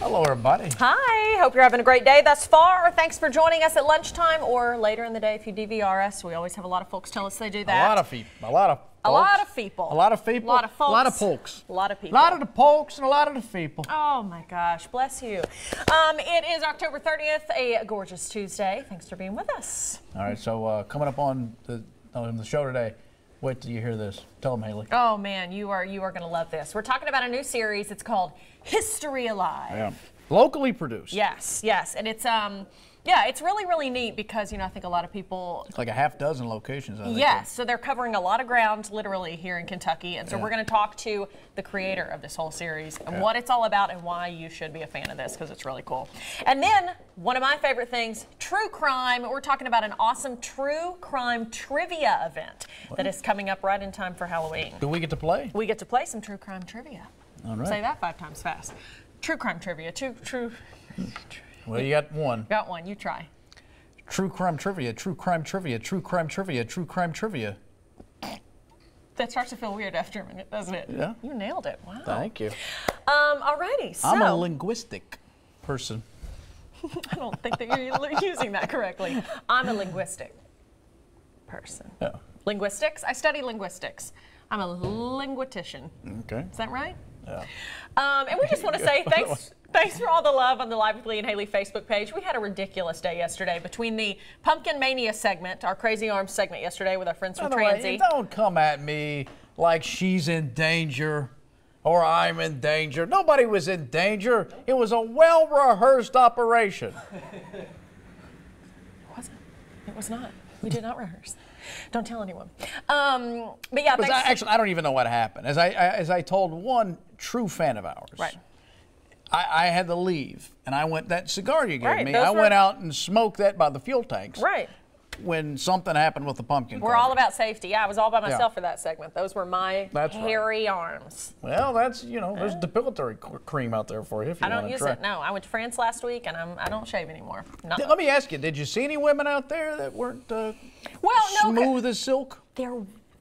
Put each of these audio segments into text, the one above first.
Hello, everybody. Hi. Hope you're having a great day thus far. Thanks for joining us at lunchtime or later in the day if you DVR us. We always have a lot of folks tell us they do that. A lot of people. A lot of folks. A lot of people. A lot of people. A lot of folks. A lot of folks. A lot of people. A lot of the folks and a lot of the people. Oh my gosh, bless you. It is October 30th, a gorgeous Tuesday. Thanks for being with us. All right, so coming up on the show today, wait till you hear this. Tell them, Hayley. Oh man, you are going to love this. We're talking about a new series. It's called History Alive. Yeah. Locally produced. Yes, yes, and it's yeah, it's really, really neat because, I think a lot of people... Like a half dozen locations, I think. Yes, so they're covering a lot of ground, literally, here in Kentucky. And so we're going to talk to the creator of this whole series and what it's all about and why you should be a fan of this, because it's really cool. And then, one of my favorite things, true crime. We're talking about an awesome true crime trivia event that is coming up right in time for Halloween. Do we get to play? We get to play some true crime trivia. All right. Say that 5 times fast. True crime trivia. Well, you got one. Got one. You try. True crime trivia, true crime trivia, true crime trivia, true crime trivia. That starts to feel weird after a minute, doesn't it? Yeah. You nailed it. Wow. Thank you. Alrighty, so. I'm a linguistic person. I don't think that you're using that correctly. I'm a linguistic person. Yeah. Linguistics? I study linguistics. I'm a linguistician. Okay. Is that right? Yeah. And we just want to say thanks for all the love on the Live with Lee and Hayley Facebook page. We had a ridiculous day yesterday between the Pumpkin Mania segment, our Crazy Arms segment yesterday with our friends from Transy. Don't come at me like she's in danger or I'm in danger. Nobody was in danger. It was a well-rehearsed operation. It wasn't. It was not. We did not rehearse. Don't tell anyone. But yeah, actually, I don't even know what happened. As I told one true fan of ours, right. I had to leave, and I went, that cigar you gave me, went out and smoked that by the fuel tanks. Right. When something happened with the pumpkin We're all about safety. Yeah, I was all by myself for that segment. Those were my hairy arms. Well, that's, there's depilatory cream out there for you if you want to try. I don't use it, no. I went to France last week, and I don't shave anymore. Let me ask you, did you see any women out there that weren't smooth as silk?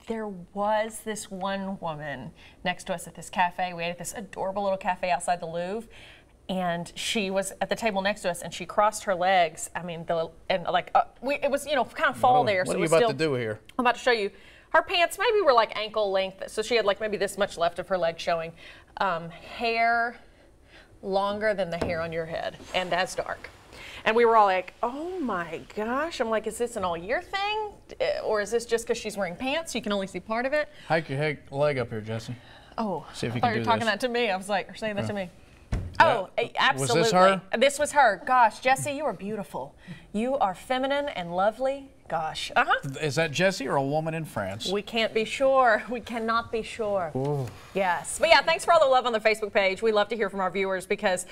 There was this one woman next to us at this cafe. We ate at this adorable little cafe outside the Louvre. And she was at the table next to us, and she crossed her legs. I mean, it was, kind of fall there. What are you about to do here? I'm about to show you. Her pants maybe were like ankle length, so she had like maybe this much left of her leg showing. Hair longer than the hair on your head, and as dark. And we were all like, oh my gosh. I'm like, is this an all year thing? Or is this just because she's wearing pants? So you can only see part of it? Hike your leg up here, Jesse. Oh, see if you I thought can you were talking that to me. I was like, you're saying that to me. Yeah. Oh, absolutely. Was this her? This was her. Gosh, Jesse, you are beautiful. You are feminine and lovely. Gosh. Is that Jesse or a woman in France? We can't be sure. We cannot be sure. Ooh. Yes. But yeah, thanks for all the love on the Facebook page. We love to hear from our viewers because,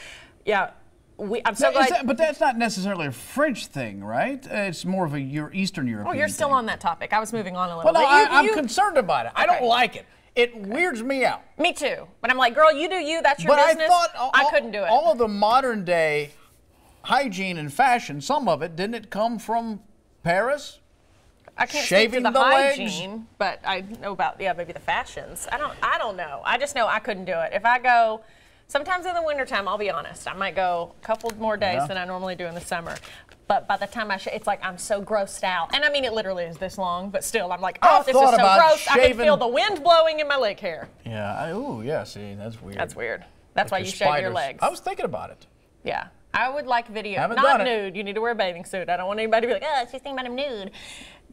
yeah, I'm so glad. But that's not necessarily a French thing, right? It's more of a Eastern European Oh, you're still thing. on that topic. I was moving on a little bit. Well, I'm concerned about it. Okay. I don't like it. It weirds me out. Me too. But I'm like, girl, you do you. That's your business. But I thought I couldn't do it. All of the modern day hygiene and fashion, some of it, didn't it come from Paris? I can't shaving speak to the hygiene, legs? but I know about maybe the fashions. I don't know. I just know I couldn't do it. If I go, sometimes in the wintertime, I'll be honest, I might go a couple more days than I normally do in the summer. But by the time it's like I'm so grossed out. And I mean, it literally is this long, but still, I'm like, oh, this is so gross. I can feel the wind blowing in my leg hair. Yeah. Ooh, yeah, see, that's weird. That's weird. That's why you shave your legs. I was thinking about it. Yeah. I would like video. Haven't Not done nude. You need to wear a bathing suit. I don't want anybody to be like, oh, she's thinking about him nude.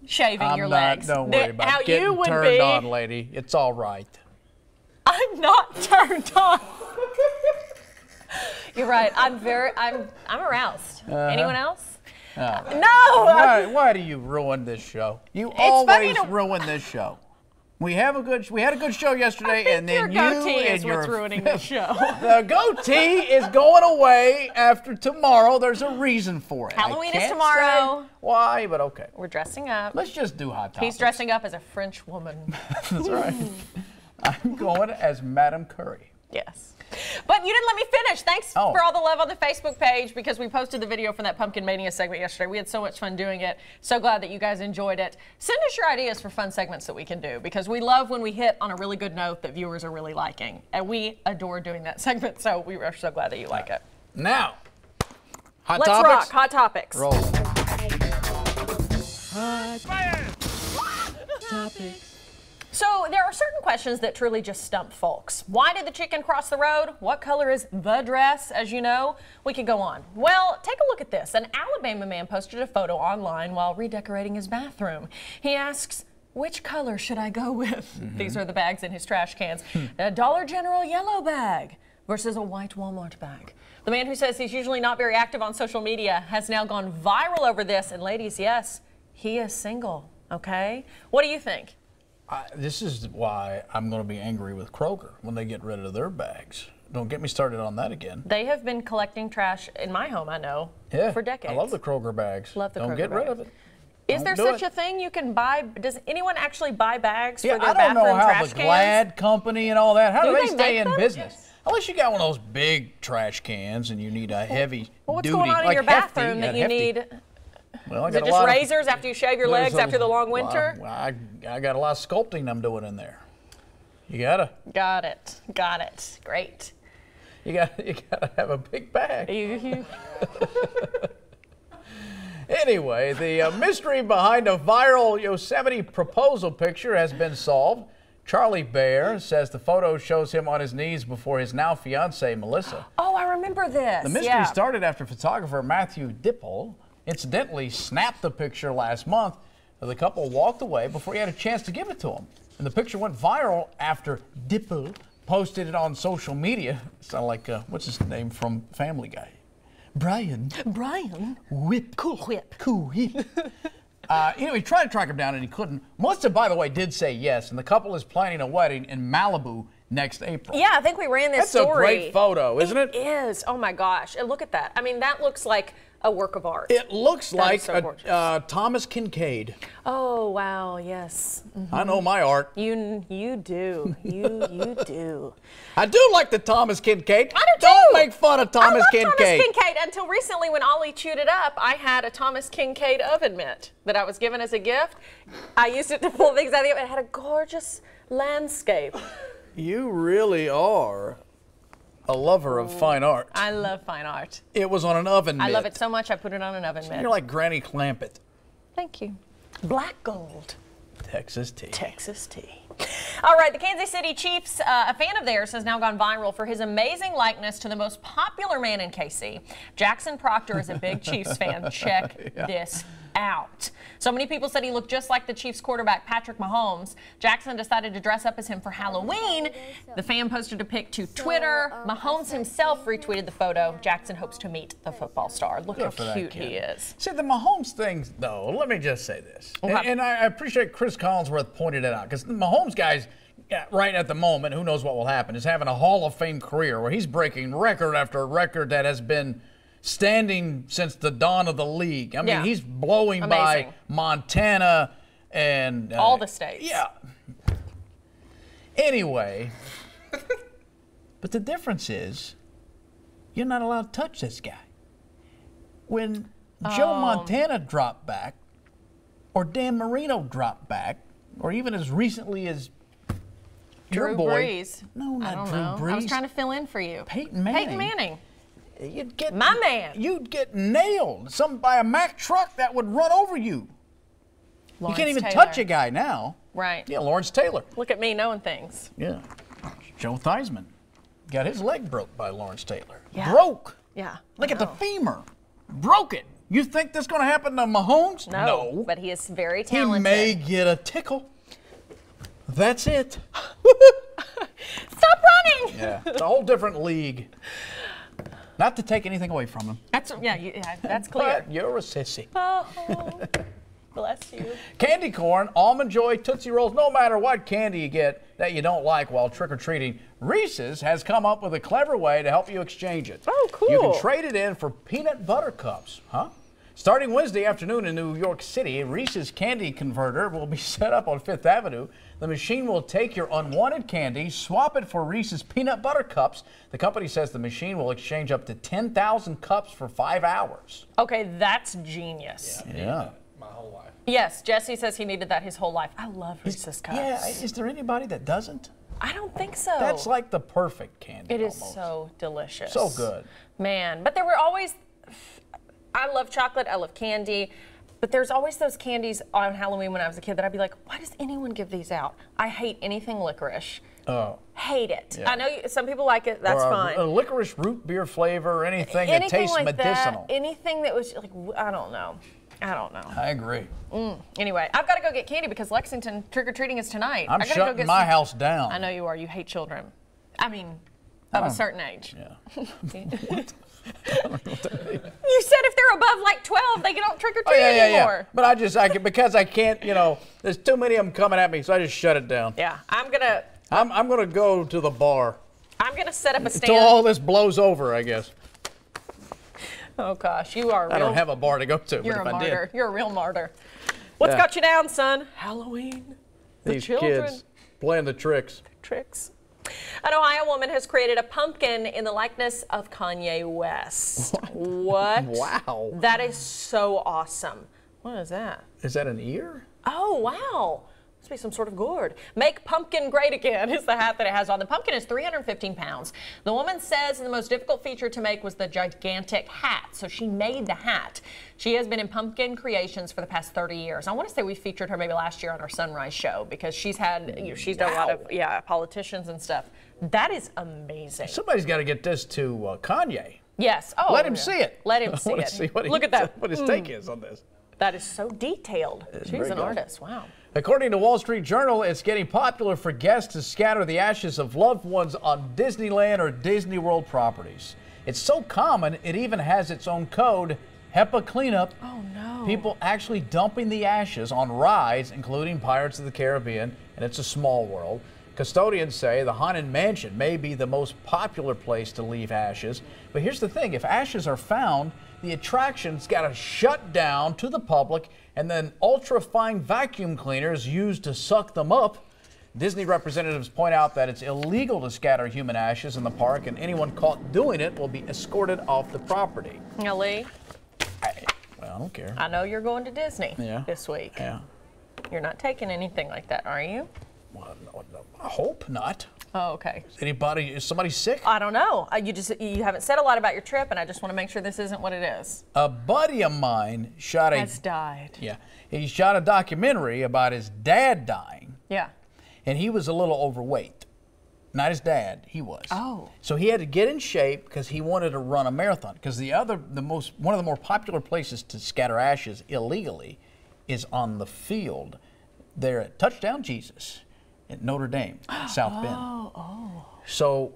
Shaving your legs. Don't worry about how getting you would turned be, on, lady. It's all right. I'm not turned on. You're right. I'm aroused. Anyone else? No. Why do you ruin this show? You always ruin this show. We had a good show yesterday, and then your goatee is what's ruining the show. The goatee is going away after tomorrow. There's a reason for it. Halloween is tomorrow. Say why, but okay. We're dressing up. Let's just do hot topics. He's dressing up as a French woman. That's right. I'm going as Madame Curry. Yes. But you didn't let me finish. Thanks for all the love on the Facebook page because we posted the video from that Pumpkin Mania segment yesterday. We had so much fun doing it. So glad that you guys enjoyed it. Send us your ideas for fun segments that we can do because we love when we hit on a really good note that viewers are really liking. And we adore doing that segment, so we are so glad that you like it. Now, hot Let's topics. rock. Hot topics. Roll. So there are certain questions that truly just stump folks. Why did the chicken cross the road? What color is the dress? As you know, we could go on. Well, take a look at this. An Alabama man posted a photo online while redecorating his bathroom. He asks, which color should I go with? These are the bags in his trash cans. A Dollar General yellow bag versus a white Walmart bag. The man who says he's usually not very active on social media has now gone viral over this. And ladies, yes, he is single, okay? What do you think? This is why I'm going to be angry with Kroger when they get rid of their bags. Don't get me started on that again. They have been collecting trash in my home, I know, for decades. I love the Kroger bags. Love the Don't Kroger get rid bags. of it. Is there such a thing you can buy? Does anyone actually buy bags for their I don't bathroom know how trash the cans? Glad Company and all that, how do they stay make in them? business? Unless you got one of those big trash cans and you need a heavy Well, what's duty, going on in like your hefty, bathroom that you hefty. need? Well, I Is got it a just lot razors after you shave your legs after the long winter? Well, I got a lot of sculpting I'm doing in there. You gotta. Got it. Got it. Great. You gotta have a big bag. Anyway, the mystery behind a viral Yosemite proposal picture has been solved. Charlie Bear says the photo shows him on his knees before his now fiancee, Melissa. Oh, I remember this. The mystery started after photographer Matthew Dipple incidentally snapped the picture last month. The couple walked away before he had a chance to give it to him. And the picture went viral after Dipple posted it on social media. Sound like, what's his name from Family Guy? Brian. Whip. Cool Whip. Cool Whip. He tried to track him down and he couldn't. Melissa, by the way, did say yes, and the couple is planning a wedding in Malibu next April. Yeah, I think we ran this story. That's a story. great photo, isn't it? It is. Oh my gosh. And look at that. I mean, that looks like a work of art. It looks like so Thomas Kincaid. Oh, wow, yes. I know my art. You do. You do. I do like the Thomas Kincaid. I do too. Don't make fun of Thomas Kincaid. Thomas Kincaid. Until recently, when Ollie chewed it up, I had a Thomas Kincaid oven mitt that I was given as a gift. I used it to pull things out of the oven. It had a gorgeous landscape. You really are a lover of fine art. I love fine art. It was on an oven mitt. I love it so much I put it on an oven mitt. You're like Granny Clampett. Thank you. Black gold. Texas tea. Texas tea. All right, the Kansas City Chiefs, a fan of theirs, has now gone viral for his amazing likeness to the most popular man in KC. Jackson Proctor is a big Chiefs fan. Check this out. So many people said he looked just like the Chiefs quarterback Patrick Mahomes. Jackson decided to dress up as him for Halloween. The fan posted a pic to Twitter. Mahomes himself retweeted the photo. Jackson hopes to meet the football star. Look how cute he is. See, the Mahomes thing, though, let me just say this. Okay. And I appreciate Chris Collinsworth pointed it out, because the Mahomes guy's right at the moment, who knows what will happen, is having a Hall of Fame career where he's breaking record after record that has been standing since the dawn of the league. I mean, he's blowing by Montana and all the states. Yeah. Anyway, but the difference is you're not allowed to touch this guy. When Joe Montana dropped back, or Dan Marino dropped back, or even as recently as Drew Brees. No, not Drew Brees. I was trying to fill in for you. Peyton Manning. Peyton Manning. You'd get my man. You'd get nailed. By a Mack truck that would run over you. You can't even touch a guy now. Right. Yeah, Lawrence Taylor. Look at me knowing things. Yeah. Joe Theismann got his leg broke by Lawrence Taylor. Yeah. Broke. Yeah. Look at the femur. Broke it. You think that's going to happen to Mahomes? No. But he is very talented. He may get a tickle. That's it. Stop running. Yeah. It's a whole different league. Not to take anything away from him. That's that's clear. But you're a sissy. Oh, bless you. Candy corn, almond joy, Tootsie Rolls, no matter what candy you get that you don't like while trick-or-treating, Reese's has come up with a clever way to help you exchange it. Oh, cool. You can trade it in for peanut butter cups, huh? Starting Wednesday afternoon in New York City, Reese's Candy Converter will be set up on Fifth Avenue. The machine will take your unwanted candy, swap it for Reese's peanut butter cups. The company says the machine will exchange up to 10,000 cups for 5 hours. Okay, that's genius. Yeah. My whole life. Yes, Jesse says he needed that his whole life. I love Reese's cups. Yeah, is there anybody that doesn't? I don't think so. That's like the perfect candy. It is almost. so delicious. So good. Man, but there were always, I love chocolate, I love candy, but there's always those candies on Halloween when I was a kid that I'd be like, why does anyone give these out? I hate anything licorice. Oh. Hate it. Yeah. I know some people like it, that's or fine. A licorice root beer flavor or anything that tastes like medicinal. That, anything that was like, I don't know. I agree. Anyway, I've got to go get candy because Lexington trick-or-treating is tonight. I'm shutting my house down. I know you are. You hate children. I mean, of a certain age. Yeah. What? I don't know what that means. You said if they're above like 12, they don't trick-or-treat anymore. Yeah. But because I can't, there's too many of them coming at me, so I just shut it down. Yeah, I'm gonna go to the bar. I'm gonna set up a stand. Until all this blows over, I guess. Oh gosh, you are. I don't have a bar to go to. You're but a if martyr. I did. You're a real martyr. What's got you down, son? Halloween. These children. kids playing the tricks. Tricks. An Ohio woman has created a pumpkin in the likeness of Kanye West. What? Wow. That is so awesome. What is that? Is that an ear? Oh, wow. Must be some sort of gourd. Make pumpkin great again is the hat that it has on. The pumpkin is 315 pounds. The woman says the most difficult feature to make was the gigantic hat, so she made the hat. She has been in pumpkin creations for the past 30 years. I want to say we featured her maybe last year on our Sunrise show because she's had, she's done a lot of, politicians and stuff. That is amazing. Somebody's got to get this to Kanye. Yes. Oh, let him see it. Let him see it. See what Look at that. What his take is on this. That is so detailed. She's an artist. Wow. According to Wall Street Journal, it's getting popular for guests to scatter the ashes of loved ones on Disneyland or Disney World properties. It's so common, it even has its own code, HEPA cleanup. Oh, no. People actually dumping the ashes on rides, including Pirates of the Caribbean, and It's a Small World. Custodians say the Haunted Mansion may be the most popular place to leave ashes. But here's the thing, if ashes are found, the attraction's got to shut down to the public, and then ultra-fine vacuum cleaners used to suck them up. Disney representatives point out that it's illegal to scatter human ashes in the park, and anyone caught doing it will be escorted off the property. Now, Lee, Well, I don't care. I know you're going to Disney this week. Yeah. You're not taking anything like that, are you? Well, no, I hope not. Oh, okay. Is somebody sick? I don't know. You haven't said a lot about your trip, and I just want to make sure this isn't what it is. A buddy of mine has died. Yeah, he shot a documentary about his dad dying. Yeah. And he was a little overweight. Not his dad, he was. Oh. So he had to get in shape because he wanted to run a marathon. Because one of the more popular places to scatter ashes illegally is on the field there at Touchdown Jesus at Notre Dame, South Bend. Oh. So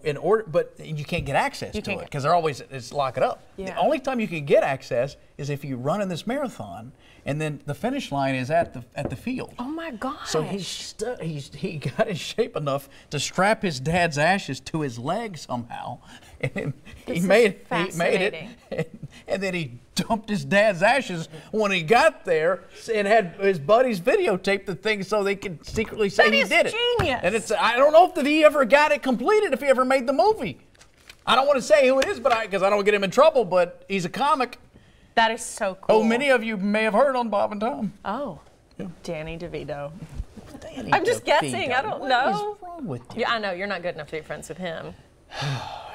but you can't get access to it because they're always lock it up. Yeah. The only time you can get access is if you run in this marathon, and then the finish line is at the field. Oh my gosh! So he got in shape enough to strap his dad's ashes to his leg somehow, and he made it, and then he dumped his dad's ashes when he got there, and had his buddies videotape the thing so they could secretly say he did it. Genius. And I don't know if he ever got it completed, if he ever made the movie. I don't want to say who it is, because I don't get him in trouble. But he's a comic. That is so cool. Oh, many of you may have heard on Bob and Tom. Oh, yeah. Danny DeVito. Danny I'm just guessing. I don't know. What is wrong with you? Yeah, I know. You're not good enough to be friends with him.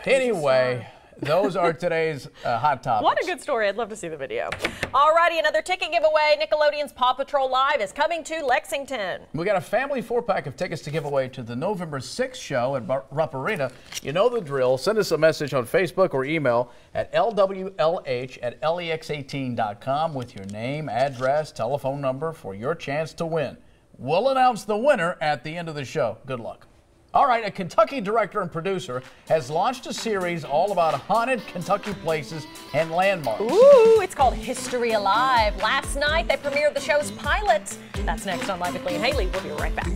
Anyway, those are today's hot topics. What a good story. I'd love to see the video. Alrighty, another ticket giveaway. Nickelodeon's Paw Patrol Live is coming to Lexington. We got a family 4-pack of tickets to give away to the November 6th show at Rupp Arena. You know the drill. Send us a message on Facebook or email at lwlh@lex18.com with your name, address, telephone number for your chance to win. We'll announce the winner at the end of the show. Good luck. All right, a Kentucky director and producer has launched a series all about haunted Kentucky places and landmarks. Ooh, it's called History Alive. Last night, they premiered the show's pilot. That's next on Live with Lee and Hayley. We'll be right back.